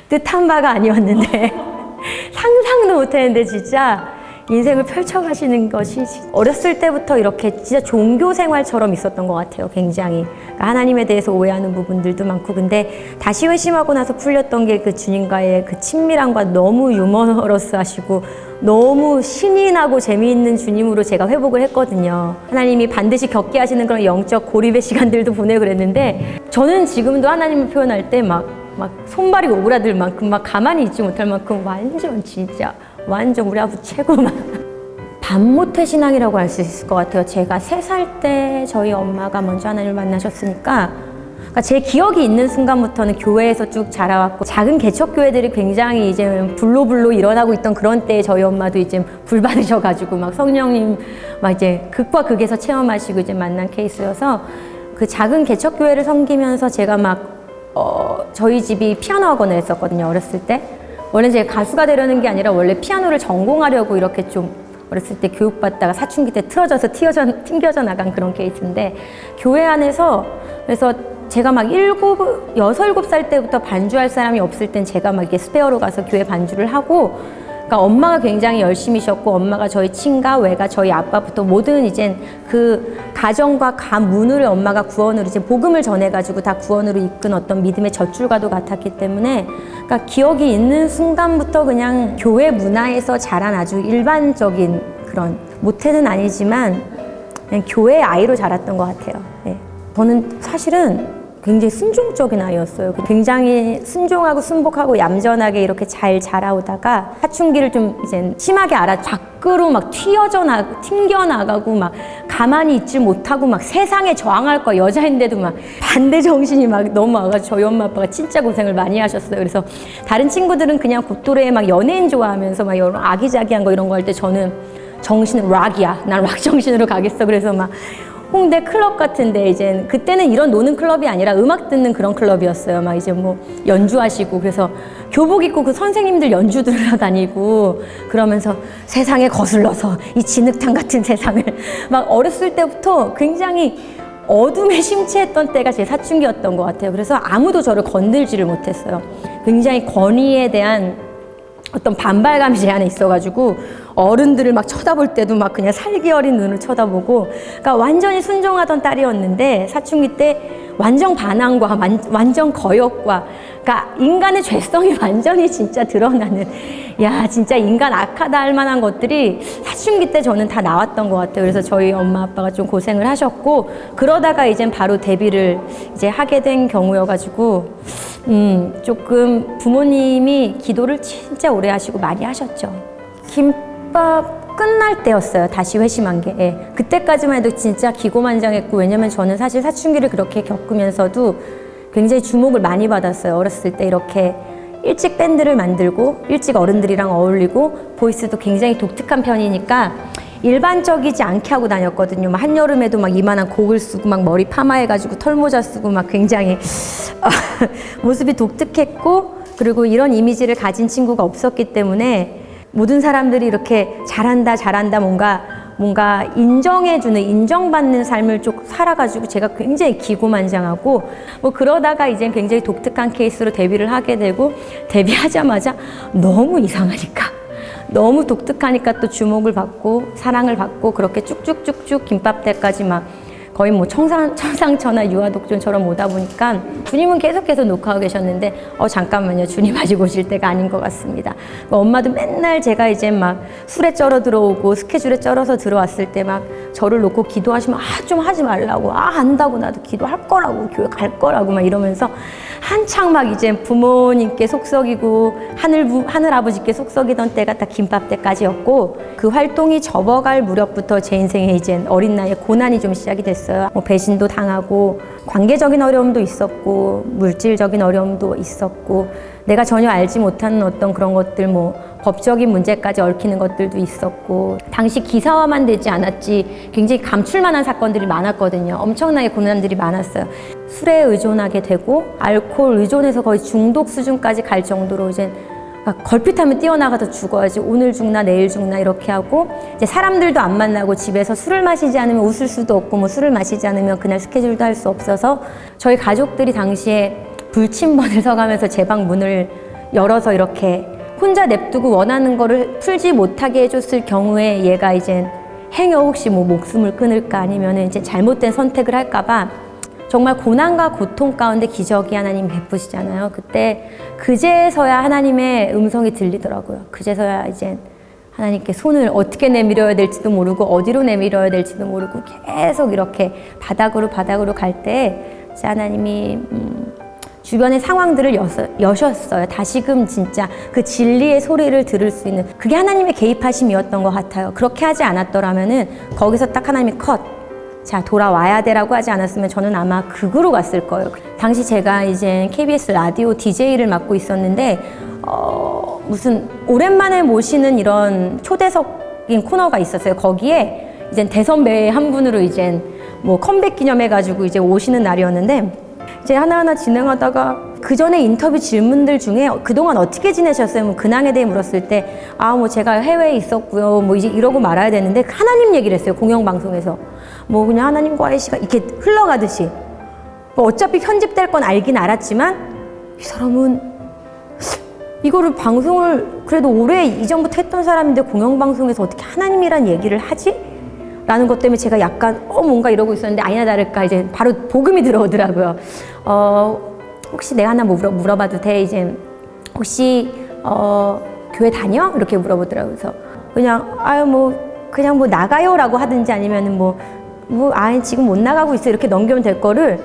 뜻한 바가 아니었는데 상상도 못했는데 진짜 인생을 펼쳐가시는 것이 어렸을 때부터 이렇게 진짜 종교 생활처럼 있었던 것 같아요. 굉장히 그러니까 하나님에 대해서 오해하는 부분들도 많고, 근데 다시 회심하고 나서 풀렸던 게 그 주님과의 그 친밀함과 너무 유머러스하시고 너무 신이 나고 재미있는 주님으로 제가 회복을 했거든요. 하나님이 반드시 겪게 하시는 그런 영적 고립의 시간들도 보내고 그랬는데, 저는 지금도 하나님을 표현할 때 막 손발이 오그라들 만큼 막 가만히 있지 못할 만큼 완전 진짜 완전 우리 아버지 최고만. 반모태 신앙이라고 할 수 있을 것 같아요. 제가 3살 때 저희 엄마가 먼저 하나님을 만나셨으니까, 그러니까 제 기억이 있는 순간부터는 교회에서 쭉 자라왔고, 작은 개척교회들이 굉장히 이제 불로불로 일어나고 있던 그런 때에 저희 엄마도 이제 불 받으셔가지고 막 성령님 막 이제 극과 극에서 체험하시고 이제 만난 케이스여서, 그 작은 개척교회를 섬기면서 제가 막 저희 집이 피아노 학원을 했었거든요. 어렸을 때. 원래 제가 가수가 되려는 게 아니라 원래 피아노를 전공하려고 이렇게 좀 어렸을 때 교육받다가 사춘기 때 틀어져서 튕겨져 나간 그런 케이스인데, 교회 안에서 그래서 제가 막 6, 7살 때부터 반주할 사람이 없을 땐 제가 막 이렇게 스페어로 가서 교회 반주를 하고, 그러니까 엄마가 굉장히 열심히셨고, 엄마가 저희 친가, 외가, 저희 아빠부터 모든 이제 그 가정과 가문을 엄마가 구원으로 이제 복음을 전해가지고 다 구원으로 이끈 어떤 믿음의 젖줄과도 같았기 때문에, 그러니까 기억이 있는 순간부터 그냥 교회 문화에서 자란 아주 일반적인 그런, 모태는 아니지만 그냥 교회 아이로 자랐던 것 같아요. 네. 저는 사실은 굉장히 순종적인 아이였어요. 굉장히 순종하고 순복하고 얌전하게 이렇게 잘 자라오다가 사춘기를 좀 이제 심하게 밖으로 막 튕겨나가고 막 가만히 있지 못하고 막 세상에 저항할 거, 여자인데도 막 반대 정신이 막 넘어와가지고 저희 엄마 아빠가 진짜 고생을 많이 하셨어요. 그래서 다른 친구들은 그냥 곧도래에 막 연예인 좋아하면서 막 여러 아기자기한 거 이런 거 할 때, 저는 정신은 락이야. 난 락 정신으로 가겠어. 그래서 막 홍대 클럽 같은데, 이제 그때는 이런 노는 클럽이 아니라 음악 듣는 그런 클럽이었어요. 막 이제 뭐 연주하시고, 그래서 교복 입고 그 선생님들 연주 들으러 다니고 그러면서 세상에 거슬러서 이 진흙탕 같은 세상을 막 어렸을 때부터 굉장히 어둠에 심취했던 때가 제 사춘기였던 것 같아요. 그래서 아무도 저를 건들지를 못했어요. 굉장히 권위에 대한 어떤 반발감이 제 안에 있어가지고 어른들을 막 쳐다볼 때도 막 그냥 살기 어린 눈을 쳐다보고, 그러니까 완전히 순종하던 딸이었는데, 사춘기 때 완전 반항과 완전 거역과, 그러니까 인간의 죄성이 완전히 진짜 드러나는, 야 진짜 인간 악하다 할 만한 것들이 사춘기 때 저는 다 나왔던 것 같아요. 그래서 저희 엄마 아빠가 좀 고생을 하셨고, 그러다가 이젠 바로 데뷔를 이제 하게 된 경우여가지고 조금 부모님이 기도를 진짜 오래 하시고 많이 하셨죠. 김밥 끝날 때였어요. 다시 회심한 게. 예. 그때까지만 해도 진짜 기고만장했고, 왜냐면 저는 사실 사춘기를 그렇게 겪으면서도 굉장히 주목을 많이 받았어요. 어렸을 때 이렇게 일찍 밴드를 만들고 일찍 어른들이랑 어울리고 보이스도 굉장히 독특한 편이니까 일반적이지 않게 하고 다녔거든요. 막 한여름에도 막 이만한 곡을 쓰고 막 머리 파마해가지고 털모자 쓰고 막 굉장히 모습이 독특했고, 그리고 이런 이미지를 가진 친구가 없었기 때문에 모든 사람들이 이렇게 잘한다 뭔가 인정해주는, 인정받는 삶을 쭉 살아가지고 제가 굉장히 기고만장하고, 뭐 그러다가 이제 굉장히 독특한 케이스로 데뷔를 하게 되고, 데뷔하자마자 너무 이상하니까, 너무 독특하니까 또 주목을 받고 사랑을 받고, 그렇게 쭉쭉쭉쭉 김밥때까지 막 거의 뭐 천상천하 유아독존처럼 오다 보니까, 주님은 계속해서 녹화하고 계셨는데 잠깐만요, 주님 아직 오실 때가 아닌 것 같습니다. 엄마도 맨날 제가 이제 막 술에 쩔어 들어오고 스케줄에 쩔어서 들어왔을 때 막 저를 놓고 기도하시면 좀 하지 말라고, 안다고, 나도 기도할 거라고, 교회 갈 거라고 막 이러면서 한창 막 이제 부모님께 속썩이고 하늘 아버지께 속썩이던 때가 다 김밥 때까지였고, 그 활동이 접어갈 무렵부터 제 인생에 이제 어린 나이에 고난이 좀 시작이 됐어요. 뭐 배신도 당하고, 관계적인 어려움도 있었고, 물질적인 어려움도 있었고, 내가 전혀 알지 못하는 어떤 그런 것들, 뭐 법적인 문제까지 얽히는 것들도 있었고, 당시 기사화만 되지 않았지 굉장히 감출만한 사건들이 많았거든요. 엄청나게 고난들이 많았어요. 술에 의존하게 되고, 알코올 의존해서 거의 중독 수준까지 갈 정도로 이제 걸핏하면 뛰어나가서 죽어야지, 오늘 죽나 내일 죽나 이렇게 하고, 이제 사람들도 안 만나고 집에서 술을 마시지 않으면 웃을 수도 없고, 뭐 술을 마시지 않으면 그날 스케줄도 할 수 없어서 저희 가족들이 당시에 불침번을 서가면서 제 방 문을 열어서 이렇게 혼자 냅두고 원하는 거를 풀지 못하게 해줬을 경우에 얘가 이제 행여 혹시 뭐 목숨을 끊을까 아니면 이제 잘못된 선택을 할까봐 정말 고난과 고통 가운데 기적이 하나님 베푸시잖아요. 그때 그제서야 하나님의 음성이 들리더라고요. 그제서야 이제 하나님께 손을 어떻게 내밀어야 될지도 모르고 어디로 내밀어야 될지도 모르고 계속 이렇게 바닥으로 갈 때 하나님이 주변의 상황들을 여셨어요. 다시금 진짜 그 진리의 소리를 들을 수 있는 그게 하나님의 개입하심이었던 것 같아요. 그렇게 하지 않았더라면은 거기서 딱 하나님이 컷. 자, 돌아와야 돼라고 하지 않았으면 저는 아마 극으로 갔을 거예요. 당시 제가 이제 KBS 라디오 DJ를 맡고 있었는데 무슨 오랜만에 모시는 이런 초대석인 코너가 있었어요. 거기에 이제 대선배 한 분으로 이제 뭐 컴백 기념해가지고 이제 오시는 날이었는데 이제 하나하나 진행하다가 그 전에 인터뷰 질문들 중에 그동안 어떻게 지내셨어요? 뭐 근황에 대해 물었을 때 뭐 제가 해외에 있었고요. 뭐 이제 이러고 말아야 되는데 하나님 얘기를 했어요. 공영방송에서. 뭐 그냥 하나님과의 시간 이렇게 흘러가듯이. 뭐 어차피 편집될 건 알긴 알았지만 이 사람은 이거를 방송을 그래도 오래 이전부터 했던 사람인데 공영방송에서 어떻게 하나님이란 얘기를 하지? 라는 것 때문에 제가 약간 뭔가 이러고 있었는데 아니나 다를까 이제 바로 복음이 들어오더라고요. 혹시 내가 하나 물어봐도 돼? 이제 혹시 교회 다녀? 이렇게 물어보더라고요. 그래서 그냥 그냥 뭐 나가요라고 하든지 아니면은 지금 못 나가고 있어 이렇게 넘기면 될 거를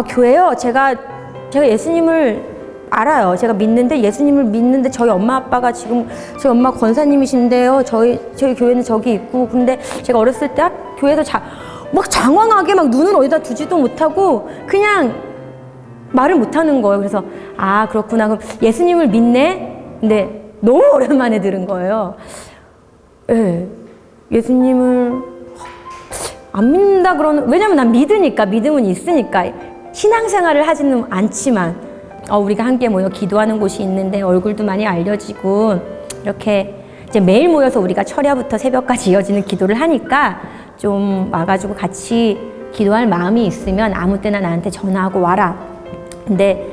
교회요? 제가 예수님을 알아요. 제가 믿는데 예수님을 믿는데 저희 엄마 아빠가 지금 저희 엄마 권사님이신데요. 저희 교회는 저기 있고 근데 제가 어렸을 때 교회에서 막 장황하게 막 눈을 어디다 두지도 못하고 그냥 말을 못하는 거예요. 그래서 그렇구나. 그럼 예수님을 믿네? 근데 너무 오랜만에 들은 거예요. 네, 예수님을 안 믿는다 왜냐면 난 믿으니까 믿음은 있으니까 신앙생활을 하지는 않지만 우리가 함께 모여 기도하는 곳이 있는데 얼굴도 많이 알려지고 이렇게 이제 매일 모여서 우리가 철야부터 새벽까지 이어지는 기도를 하니까 좀 와가지고 같이 기도할 마음이 있으면 아무 때나 나한테 전화하고 와라. 근데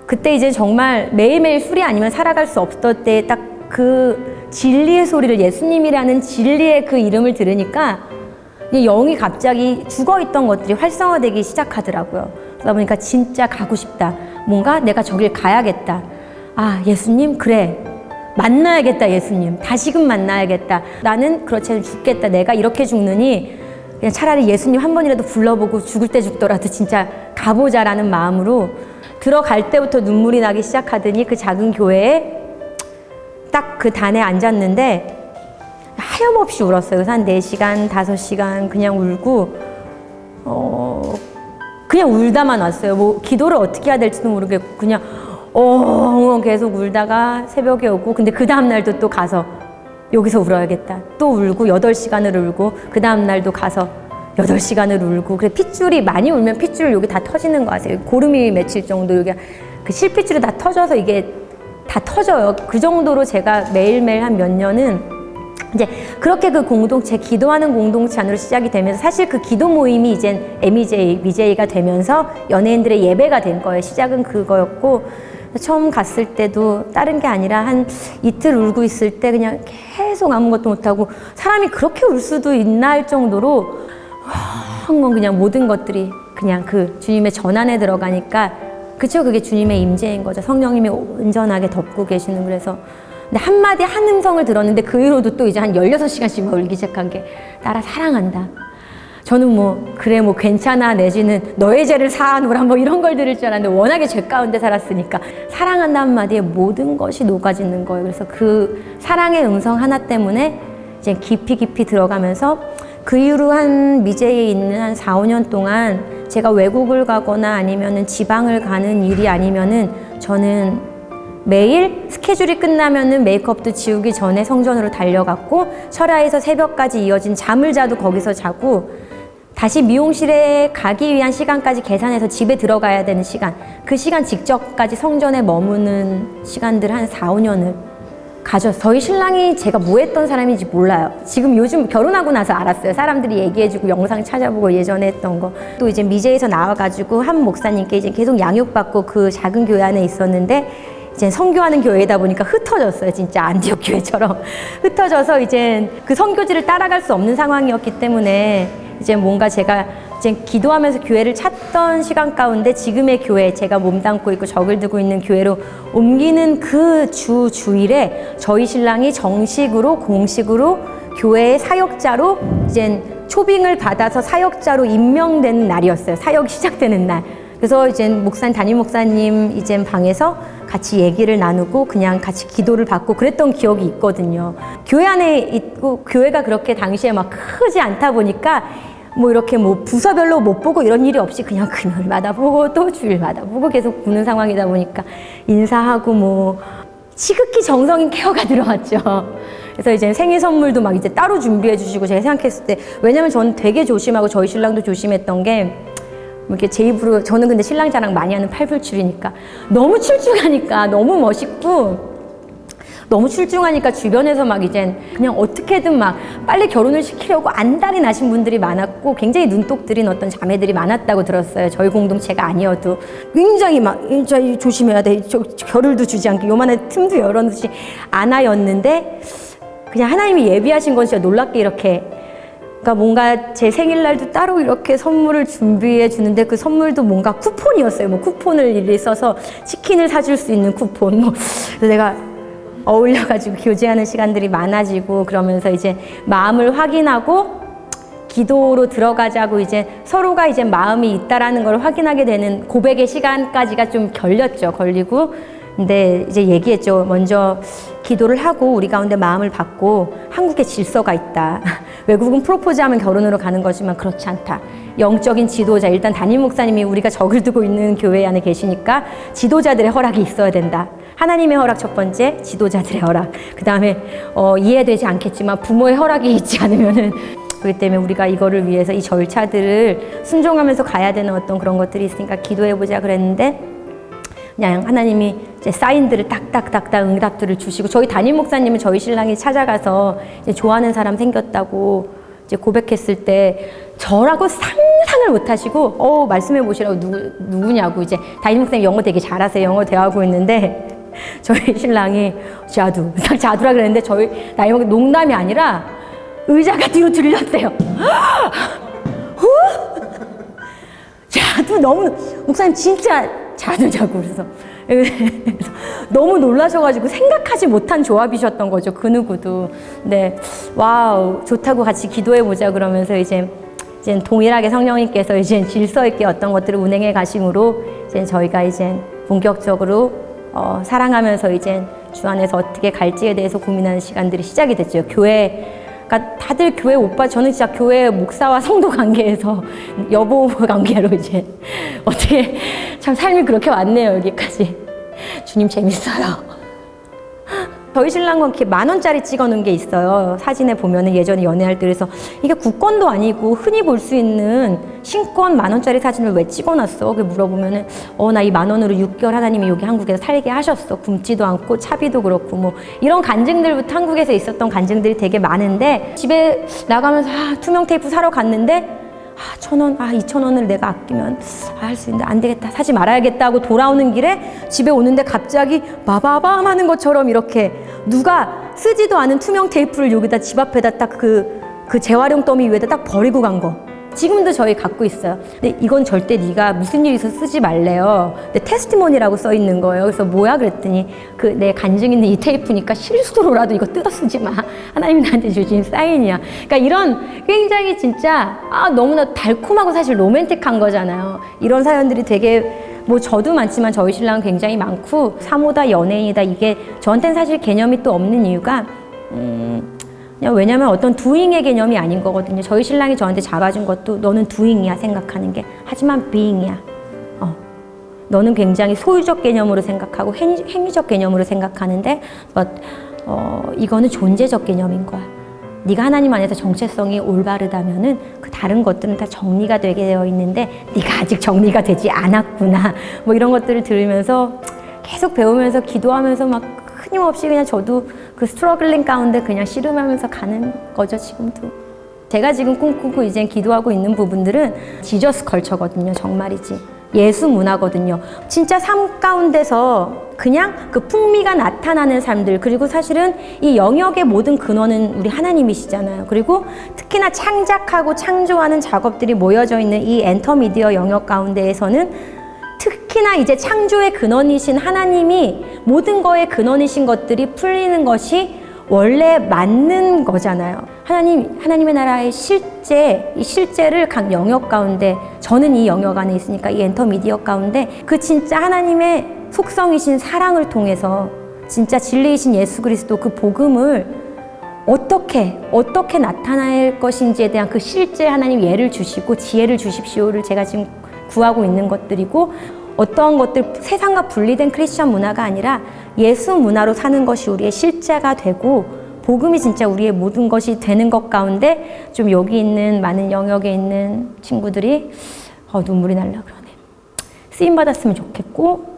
그때 이제 정말 매일매일 술이 아니면 살아갈 수 없을 때 딱 그 진리의 소리를 예수님이라는 진리의 그 이름을 들으니까 영이 갑자기 죽어있던 것들이 활성화되기 시작하더라고요. 그러다 보니까 진짜 가고 싶다. 뭔가 내가 저길 가야겠다. 예수님 그래. 만나야겠다 예수님. 다시금 만나야겠다. 나는 그렇지 죽겠다. 내가 이렇게 죽느니 그냥 차라리 예수님 한 번이라도 불러보고 죽을 때 죽더라도 진짜 가보자라는 마음으로 들어갈 때부터 눈물이 나기 시작하더니 그 작은 교회에 딱 그 단에 앉았는데 하염없이 울었어요. 그래서 한 4시간, 5시간 그냥 울고 그냥 울다만 왔어요. 뭐 기도를 어떻게 해야 될지도 모르겠고 그냥 계속 울다가 새벽에 오고 근데 그 다음 날도 또 가서 여기서 울어야겠다. 또 울고 8시간을 울고 그 다음 날도 가서 8시간을 울고 그래 핏줄이 많이 울면 핏줄 여기 다 터지는 거 아세요? 고름이 맺힐 정도 여기 그 실핏줄이 다 터져서 이게 다 터져요. 그 정도로 제가 매일매일 한 몇 년은 이제 그렇게 그 공동체, 기도하는 공동체 안으로 시작이 되면서 사실 그 기도 모임이 이젠 MJ가 되면서 연예인들의 예배가 된 거예요. 시작은 그거였고 처음 갔을 때도 다른 게 아니라 한 이틀 울고 있을 때 그냥 계속 아무것도 못하고 사람이 그렇게 울 수도 있나 할 정도로 그냥 모든 것들이 그냥 그 주님의 전안에 들어가니까 그쵸, 그게 주님의 임재인 거죠. 성령님이 온전하게 덮고 계시는. 그래서 근데 한마디 한 음성을 들었는데 그 이후로도 또 이제 한 16시간씩 울기 시작한 게 나라 사랑한다. 저는 그래 괜찮아 내지는 너의 죄를 사하노라 이런 걸 들을 줄 알았는데 워낙에 죄 가운데 살았으니까 사랑한다 한마디에 모든 것이 녹아지는 거예요. 그래서 그 사랑의 음성 하나 때문에 이제 깊이 들어가면서 그 이후로 한 미제에 있는 한 4, 5년 동안 제가 외국을 가거나 아니면은 지방을 가는 일이 아니면은 저는 매일 스케줄이 끝나면은 메이크업도 지우기 전에 성전으로 달려갔고 철야에서 새벽까지 이어진 잠을 자도 거기서 자고 다시 미용실에 가기 위한 시간까지 계산해서 집에 들어가야 되는 시간 그 시간 직접까지 성전에 머무는 시간들 한 4, 5년을 가졌어요. 저희 신랑이 제가 뭐 했던 사람인지 몰라요. 지금 요즘 결혼하고 나서 알았어요. 사람들이 얘기해주고 영상 찾아보고 예전에 했던 거. 또 이제 미제에서 나와가지고 한 목사님께 이제 계속 양육받고 그 작은 교회 안에 있었는데 이제 선교하는 교회다 보니까 흩어졌어요. 진짜 안디옥 교회처럼 흩어져서 이제 그 선교지를 따라갈 수 없는 상황이었기 때문에 이제 뭔가 제가 이제 기도하면서 교회를 찾던 시간 가운데 지금의 교회, 제가 몸담고 있고 적을 두고 있는 교회로 옮기는 그 주일에 저희 신랑이 정식으로 공식으로 교회의 사역자로 이제 초빙을 받아서 사역자로 임명되는 날이었어요. 사역이 시작되는 날. 그래서 이제 담임 목사님 이제 방에서 같이 얘기를 나누고 그냥 같이 기도를 받고 그랬던 기억이 있거든요. 교회 안에 있고 교회가 그렇게 당시에 막 크지 않다 보니까 뭐 이렇게 뭐 부서별로 못 보고 이런 일이 없이 그냥 금요일마다 보고 또 주일마다 보고 계속 보는 상황이다 보니까 인사하고 뭐 지극히 정성인 케어가 들어왔죠. 그래서 이제 생일 선물도 막 이제 따로 준비해 주시고 제가 생각했을 때 왜냐면 저는 되게 조심하고 저희 신랑도 조심했던 게 이렇게 제 입으로 저는 근데 신랑 자랑 많이 하는 팔불출이니까 너무 출중하니까 너무 멋있고 너무 출중하니까 주변에서 막 이제 그냥 어떻게든 막 빨리 결혼을 시키려고 안달이 나신 분들이 많았고 굉장히 눈독 들인 어떤 자매들이 많았다고 들었어요. 저희 공동체가 아니어도 굉장히 막 진짜 조심해야 돼. 결을도 주지 않게 요만한 틈도 열어놓지 않아였는데 그냥 하나님이 예비하신 건 진짜 놀랍게 이렇게 그러니까 뭔가 제 생일날도 따로 이렇게 선물을 준비해 주는데 그 선물도 뭔가 쿠폰이었어요. 뭐 쿠폰을 일일이 써서 치킨을 사줄 수 있는 쿠폰. 뭐 그래서 내가 어울려가지고 교제하는 시간들이 많아지고 그러면서 이제 마음을 확인하고 기도로 들어가자고 이제 서로가 이제 마음이 있다라는 걸 확인하게 되는 고백의 시간까지가 좀 걸리고 근데 이제 얘기했죠. 먼저 기도를 하고 우리 가운데 마음을 받고 한국에 질서가 있다. 외국은 프로포즈하면 결혼으로 가는 거지만 그렇지 않다. 영적인 지도자, 일단 담임 목사님이 우리가 적을 두고 있는 교회 안에 계시니까 지도자들의 허락이 있어야 된다. 하나님의 허락 첫 번째, 지도자들의 허락. 그 다음에 이해되지 않겠지만 부모의 허락이 있지 않으면은 그렇기 때문에 우리가 이거를 위해서 이 절차들을 순종하면서 가야 되는 어떤 그런 것들이 있으니까 기도해보자 그랬는데 그냥 하나님이 이제 사인들을 딱딱딱딱 응답들을 주시고 저희 담임 목사님은 저희 신랑이 찾아가서 이제 좋아하는 사람 생겼다고 이제 고백했을 때 저라고 상상을 못 하시고 말씀해 보시라고 누구냐고 이제 담임 목사님 영어 되게 잘하세요. 영어 대화하고 있는데 저희 신랑이 자두라 그랬는데 저희 담임 목사님 농담이 아니라 의자가 뒤로 들렸대요. 자두 너무 목사님 진짜 자두자고 그래서 너무 놀라셔가지고 생각하지 못한 조합이셨던 거죠. 그 누구도. 네, 와우 좋다고 같이 기도해보자 그러면서 이제 동일하게 성령님께서 이제 질서 있게 어떤 것들을 운행해 가심으로 이제 저희가 이제 본격적으로 사랑하면서 이제 주 안에서 어떻게 갈지에 대해서 고민하는 시간들이 시작이 됐죠. 그러니까 다들 교회 오빠, 저는 진짜 교회 목사와 성도 관계에서 여보 관계로 이제 어떻게 참 삶이 그렇게 왔네요, 여기까지. 주님 재밌어요. 저희 신랑은 이렇게 10,000원짜리 찍어놓은 게 있어요. 사진에 보면은 예전에 연애할 때 그래서 이게 국권도 아니고 흔히 볼 수 있는 신권 10,000원짜리 사진을 왜 찍어놨어? 그 물어보면은 나 이 10,000원으로 6개월 하나님이 여기 한국에서 살게 하셨어. 굶지도 않고 차비도 그렇고 뭐 이런 간증들부터 한국에서 있었던 간증들이 되게 많은데 집에 나가면서 투명 테이프 사러 갔는데 1,000원, 2,000원을 내가 아끼면 할 수 있는데 안 되겠다, 사지 말아야겠다 하고 돌아오는 길에 집에 오는데 갑자기 바바밤 하는 것처럼 이렇게 누가 쓰지도 않은 투명 테이프를 여기다 집 앞에다 딱 그 재활용 더미 위에다 딱 버리고 간 거. 지금도 저희 갖고 있어요. 근데 이건 절대 네가 무슨 일 있어서 쓰지 말래요. 근데 테스티모니라고 써 있는 거예요. 그래서 뭐야 그랬더니 내 간증 있는 이 테이프니까 실수로라도 이거 뜯어 쓰지 마. 하나님 나한테 주신 사인이야. 그러니까 이런 굉장히 진짜 너무나 달콤하고 사실 로맨틱한 거잖아요. 이런 사연들이 되게 뭐 저도 많지만 저희 신랑은 굉장히 많고 사모다 연예인이다 이게 저한테는 사실 개념이 또 없는 이유가 그냥 왜냐면 어떤 두잉의 개념이 아닌 거거든요. 저희 신랑이 저한테 잡아준 것도 너는 두잉이야 생각하는 게 하지만 비잉이야. 너는 굉장히 소유적 개념으로 생각하고 행위적 개념으로 생각하는데 이거는 존재적 개념인 거야. 네가 하나님 안에서 정체성이 올바르다면은 그 다른 것들은 다 정리가 되게 되어 있는데 네가 아직 정리가 되지 않았구나. 뭐 이런 것들을 들으면서 계속 배우면서 기도하면서 막 끊임없이 그냥 저도 그 스트러글링 가운데 그냥 씨름하면서 가는 거죠, 지금도. 제가 지금 꿈꾸고 이제 기도하고 있는 부분들은 지저스 컬처거든요, 정말이지. 예수 문화거든요. 진짜 삶 가운데서 그냥 그 풍미가 나타나는 삶들, 그리고 사실은 이 영역의 모든 근원은 우리 하나님이시잖아요. 그리고 특히나 창작하고 창조하는 작업들이 모여져 있는 이 엔터미디어 영역 가운데에서는 특히나 이제 창조의 근원이신 하나님이 모든 거의 근원이신 것들이 풀리는 것이 원래 맞는 거잖아요. 하나님의 나라의 실제, 이 실제를 각 영역 가운데, 저는 이 영역 안에 있으니까 이 엔터미디어 가운데 그 진짜 하나님의 속성이신 사랑을 통해서 진짜 진리이신 예수 그리스도 그 복음을 어떻게 나타낼 것인지에 대한 그 실제 하나님 예를 주시고 지혜를 주십시오를 제가 지금 구하고 있는 것들이고, 어떠한 것들 세상과 분리된 크리스천 문화가 아니라 예수 문화로 사는 것이 우리의 실제가 되고 복음이 진짜 우리의 모든 것이 되는 것 가운데 좀 여기 있는 많은 영역에 있는 친구들이 눈물이 날라 그러네. 쓰임 받았으면 좋겠고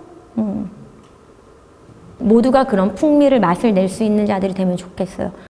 모두가 그런 풍미를 맛을 낼 수 있는 자들이 되면 좋겠어요.